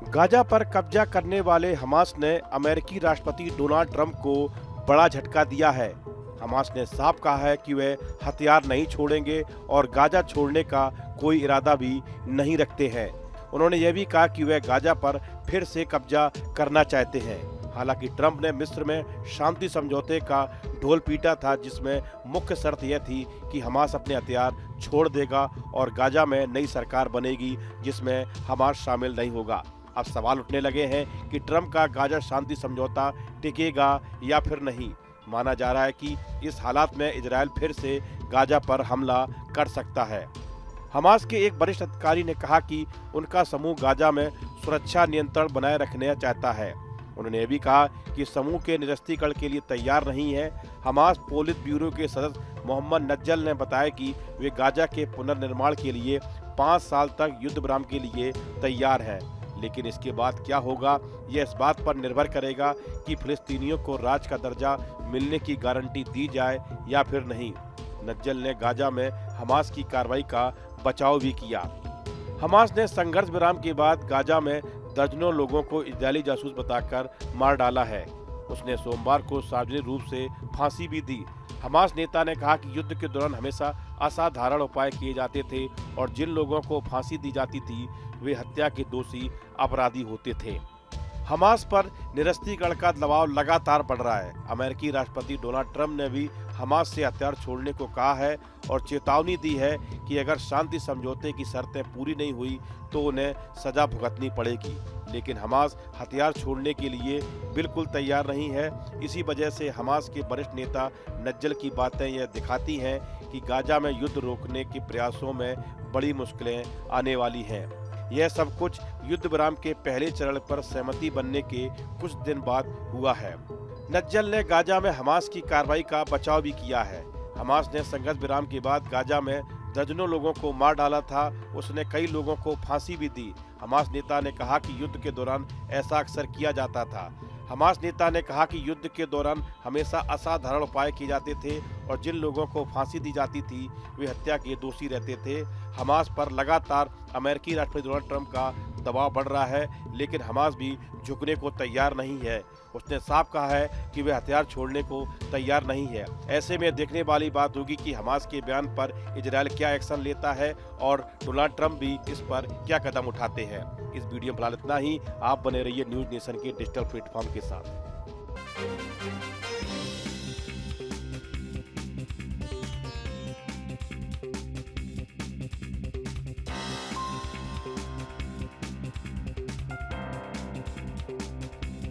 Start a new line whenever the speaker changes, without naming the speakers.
Gaza पर कब्जा करने वाले हमास ने अमेरिकी राष्ट्रपति डोनाल्ड ट्रंप को बड़ा झटका दिया है। हमास ने साफ कहा है कि वे हथियार नहीं छोड़ेंगे और गाजा छोड़ने का कोई इरादा भी नहीं रखते हैं। उन्होंने यह भी कहा कि वे गाजा पर फिर से कब्जा करना चाहते हैं। हालांकि ट्रंप ने मिस्र में शांति समझौते का ढोल पीटा था, जिसमें मुख्य शर्त यह थी कि हमास अपने हथियार छोड़ देगा और गाजा में नई सरकार बनेगी जिसमें हमास शामिल नहीं होगा। अब सवाल उठने लगे हैं कि ट्रंप का गाजा शांति समझौता टिकेगा या फिर नहीं। माना जा रहा है कि इस हालात में इजरायल फिर से गाजा पर हमला कर सकता है। हमास के एक वरिष्ठ अधिकारी ने कहा कि उनका समूह गाजा में सुरक्षा नियंत्रण बनाए रखना चाहता है। उन्होंने यह भी कहा कि समूह के निरस्त्रीकरण के लिए तैयार नहीं है। हमास पोलित ब्यूरो के सदस्य मोहम्मद नज्जल ने बताया कि वे गाजा के पुनर्निर्माण के लिए 5 साल तक युद्ध विराम के लिए तैयार हैं, लेकिन इसके बाद क्या होगा यह इस बात पर निर्भर करेगा कि फिलिस्तीनियों को राज्य का दर्जा मिलने की गारंटी दी जाए या फिर नहीं। नज्जल ने गाजा में हमास की कार्रवाई का बचाव भी किया। हमास ने संघर्ष विराम के बाद गाजा में दर्जनों लोगों को इजरायली जासूस बताकर मार डाला है। उसने सोमवार को सार्वजनिक रूप से फांसी भी दी। हमास नेता ने कहा कि युद्ध के दौरान हमेशा असाधारण उपाय किए जाते थे और जिन लोगों को फांसी दी जाती थी वे हत्या के दोषी अपराधी होते थे। हमास पर निरस्त्रीकरण का दबाव लगातार बढ़ रहा है। अमेरिकी राष्ट्रपति डोनाल्ड ट्रंप ने भी हमास से हथियार छोड़ने को कहा है और चेतावनी दी है कि अगर शांति समझौते की शर्तें पूरी नहीं हुई तो उन्हें सजा भुगतनी पड़ेगी। लेकिन हमास हथियार छोड़ने के लिए बिल्कुल तैयार नहीं है। इसी वजह से हमास के वरिष्ठ नेता नज्जल की बातें यह दिखाती हैं कि गाजा में युद्ध रोकने के प्रयासों में बड़ी मुश्किलें आने वाली हैं। यह सब कुछ युद्ध विराम के पहले चरण पर सहमति बनने के कुछ दिन बाद हुआ है। नज्जल ने गाजा में हमास की कार्रवाई का बचाव भी किया है। हमास ने संघर्ष विराम के बाद गाजा में दर्जनों लोगों को मार डाला था। उसने कई लोगों को फांसी भी दी। हमास नेता ने कहा कि युद्ध के दौरान ऐसा अक्सर किया जाता था। हमास नेता ने कहा कि युद्ध के दौरान हमेशा असाधारण उपाय किए जाते थे और जिन लोगों को फांसी दी जाती थी वे हत्या के दोषी रहते थे। हमास पर लगातार अमेरिकी राष्ट्रपति डोनाल्ड ट्रंप का दबाव बढ़ रहा है, लेकिन हमास भी झुकने को तैयार नहीं है। उसने साफ कहा है कि वे हथियार छोड़ने को तैयार नहीं है। ऐसे में देखने वाली बात होगी कि हमास के बयान पर इजरायल क्या एक्शन लेता है और डोनाल्ड ट्रंप भी इस पर क्या कदम उठाते हैं। इस वीडियो में फिलहाल इतना ही। आप बने रहिए न्यूज नेशन के डिजिटल प्लेटफॉर्म के साथ।